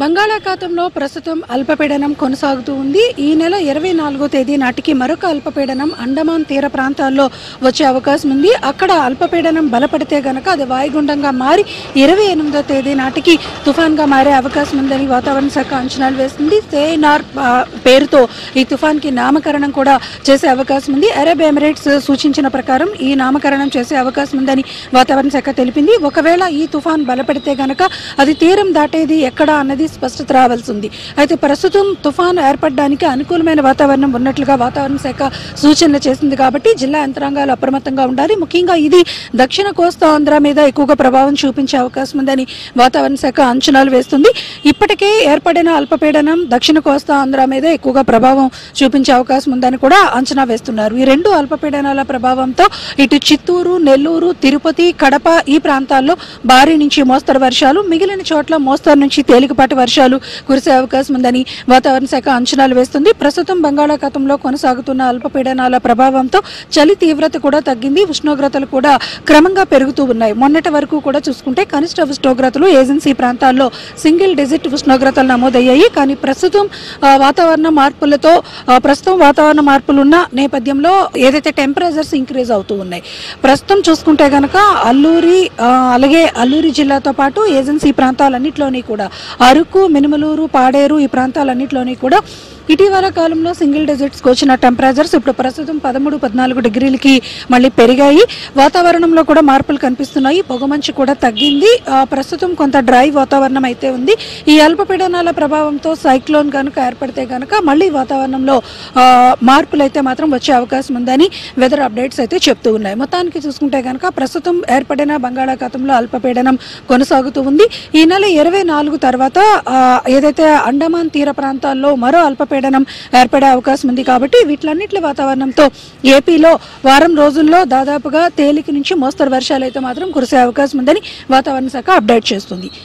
బంగాళాఖాతంలో ప్రస్తుతం అల్పపీడనం కొనసాగుతూ ఉంది. ఈ నెల 24వ తేదీ నాటికి మరొక అల్పపీడనం అండమాన్ తీర ప్రాంతాల్లో వచ్చే అవకాశం ఉంది. అక్కడ అల్పపీడనం బలపడితే గనక అది వాయుగుండంగా మారి 28వ తేదీ నాటికి తుఫాన్గా మారే అవకాశం ఉందని వాతావరణ శాఖ అంచనాలు వేస్తుంది. సేనార్ పేరుతో ఈ తుఫాన్కి నామకరణం కూడా చేసే అవకాశం ఉంది. అరబ్ ఎమిరేట్స్ సూచించిన ప్రకారం ఈ నామకరణం చేసే అవకాశం ఉందని వాతావరణ శాఖ తెలిపింది. ఒకవేళ ఈ తుఫాన్ బలపడితే గనక అది తీరం దాటేది ఎక్కడ అన్నది స్పష్టత రావాల్సి ఉంది. అయితే ప్రస్తుతం తుఫాను ఏర్పడడానికి అనుకూలమైన వాతావరణం ఉన్నట్లుగా వాతావరణ శాఖ సూచనలు చేసింది. కాబట్టి జిల్లా యంత్రాంగాలు అప్రమత్తంగా ఉండాలి. ముఖ్యంగా ఇది దక్షిణ కోస్తా ఆంధ్ర మీద ఎక్కువగా ప్రభావం చూపించే అవకాశం ఉందని వాతావరణ శాఖ అంచనాలు వేస్తుంది. ఇప్పటికే ఏర్పడిన అల్పపీడనం దక్షిణ కోస్తా ఆంధ్ర మీద ఎక్కువగా ప్రభావం చూపించే అవకాశం ఉందని కూడా అంచనా వేస్తున్నారు. ఈ రెండు అల్పపీడనాల ప్రభావంతో ఇటు చిత్తూరు, నెల్లూరు, తిరుపతి, కడప ఈ ప్రాంతాల్లో భారీ నుంచి మోస్తరు వర్షాలు, మిగిలిన చోట్ల మోస్తరు నుంచి తేలికపాటి వర్షాలు కురిసే అవకాశం ఉందని వాతావరణ శాఖ అంచనాలు వేస్తుంది. ప్రస్తుతం బంగాళాఖాతంలో కొనసాగుతున్న అల్పపీడనాల ప్రభావంతో చలి తీవ్రత కూడా తగ్గింది. ఉష్ణోగ్రతలు కూడా క్రమంగా పెరుగుతూ ఉన్నాయి. మొన్నటి వరకు కూడా చూసుకుంటే కనిష్ట ఉష్ణోగ్రతలు ఏజెన్సీ ప్రాంతాల్లో సింగిల్ డిజిట్ ఉష్ణోగ్రతలు నమోదయ్యాయి. కానీ ప్రస్తుతం వాతావరణ మార్పులు ఉన్న నేపథ్యంలో ఏదైతే టెంపరేచర్స్ ఇంక్రీజ్ అవుతూ ఉన్నాయి. ప్రస్తుతం చూసుకుంటే గనక అలాగే అల్లూరి జిల్లాతో పాటు ఏజెన్సీ ప్రాంతాలన్నింటిలోని కూడా అరకు, మినుమలూరు, పాడేరు ఈ ప్రాంతాలన్నింటిలోని కూడా ఇటీవల కాలంలో సింగిల్ డిజిట్స్కి వచ్చిన టెంపరేచర్స్ ఇప్పుడు ప్రస్తుతం 13-14 డిగ్రీలకి మళ్ళీ పెరిగాయి. వాతావరణంలో కూడా మార్పులు కనిపిస్తున్నాయి. పొగమంచు కూడా తగ్గింది. ప్రస్తుతం కొంత డ్రై వాతావరణం అయితే ఉంది. ఈ అల్పపీడనాల ప్రభావంతో సైక్లోన్ కనుక ఏర్పడితే కనుక మళ్ళీ వాతావరణంలో మార్పులు అయితే మాత్రం వచ్చే అవకాశం ఉందని వెదర్ అప్డేట్స్ అయితే చెప్తూ ఉన్నాయి. మొత్తానికి చూసుకుంటే కనుక ప్రస్తుతం ఏర్పడిన బంగాళాఖాతంలో అల్పపీడనం కొనసాగుతూ ఉంది. ఈ నెల 24 తర్వాత ఏదైతే అండమాన్ తీర ప్రాంతాల్లో మరో అల్పపీడనం ఏర్పడే అవకాశం ఉంది. కాబట్టి వీటిలన్నింటి వాతావరణంతో ఏపీలో వారం రోజుల్లో దాదాపుగా తేలిక నుంచి మోస్తరు వర్షాలు అయితే మాత్రం కురిసే అవకాశం ఉందని వాతావరణ శాఖ అప్డేట్ చేస్తుంది.